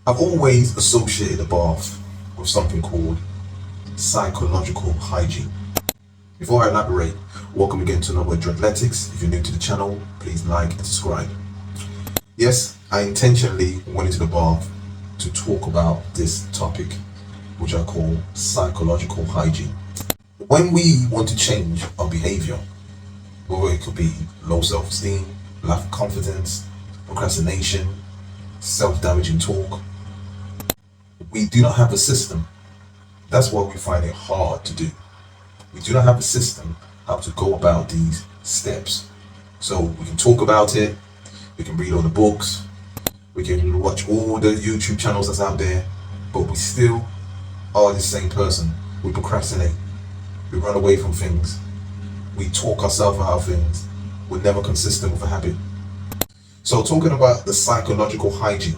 I've always associated the bath with something called psychological hygiene. Before I elaborate, welcome again to another Loc-letics. If you're new to the channel, please like and subscribe. Yes, I intentionally went into the bath to talk about this topic, which I call psychological hygiene. When we want to change our behavior, whether it could be low self-esteem, lack of confidence, procrastination, self-damaging talk, we do not have a system. That's why we find it hard to do. We do not have a system how to go about these steps. So we can talk about it, we can read all the books, we can watch all the YouTube channels that's out there, but we still are the same person. We procrastinate, we run away from things, we talk ourselves out of things, we're never consistent with a habit. So talking about the psychological hygiene,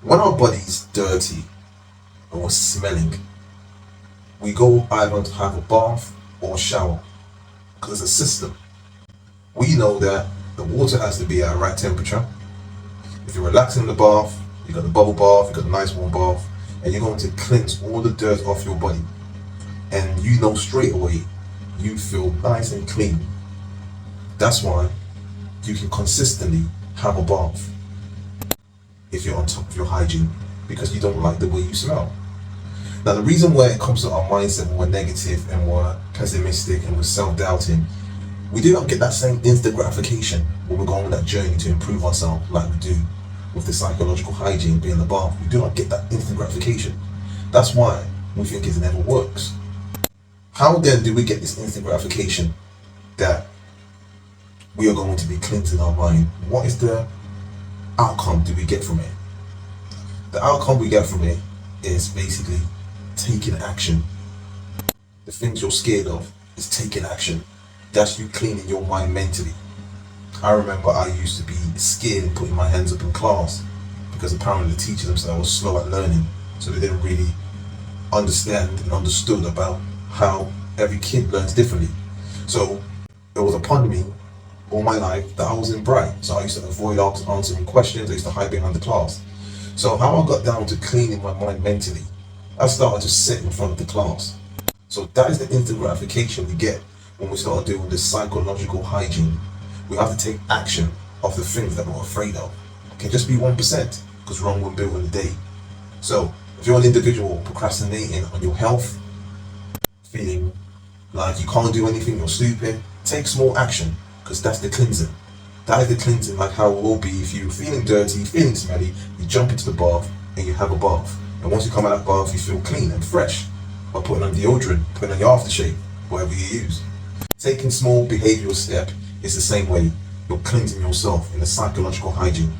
when our body's dirty or smelling, we go either to have a bath or a shower because it's a system. We know that the water has to be at the right temperature. If you're relaxing in the bath, you got the bubble bath, you got a nice warm bath, and you're going to cleanse all the dirt off your body. And you know straight away, you feel nice and clean. That's why you can consistently have a bath if you're on top of your hygiene, because you don't like the way you smell. Now, the reason why it comes to our mindset when we're negative and we're pessimistic and we're self-doubting, we do not get that same instant gratification when we're going on that journey to improve ourselves like we do with the psychological hygiene being the bath. We do not get that instant gratification. That's why we think it never works. How then do we get this instant gratification that we are going to be cleansing our mind? What is the outcome do we get from it? The outcome we get from it is basically taking action. The things you're scared of is taking action. That's you cleaning your mind mentally. I remember I used to be scared of putting my hands up in class because apparently the teacher themselves was slow at learning, so they didn't really understand and understood about how every kid learns differently. So it was upon me all my life that I wasn't bright, so I used to avoid answering questions. I used to hide behind the class. So how I got down to cleaning my mind mentally, I started to sit in front of the class. So that is the instant gratification we get when we start doing this psychological hygiene. We have to take action of the things that we're afraid of. It can just be 1%, because wrong will build in a day. So if you're an individual procrastinating on your health, feeling like you can't do anything, you're stupid, take small action, because that's the cleansing. That is the cleansing, like how it will be if you're feeling dirty, feeling smelly, you jump into the bath and you have a bath. And once you come out of the bath, you feel clean and fresh by putting on deodorant, putting on your aftershave, whatever you use. Taking small behavioral step is the same way you're cleansing yourself in the psychological hygiene.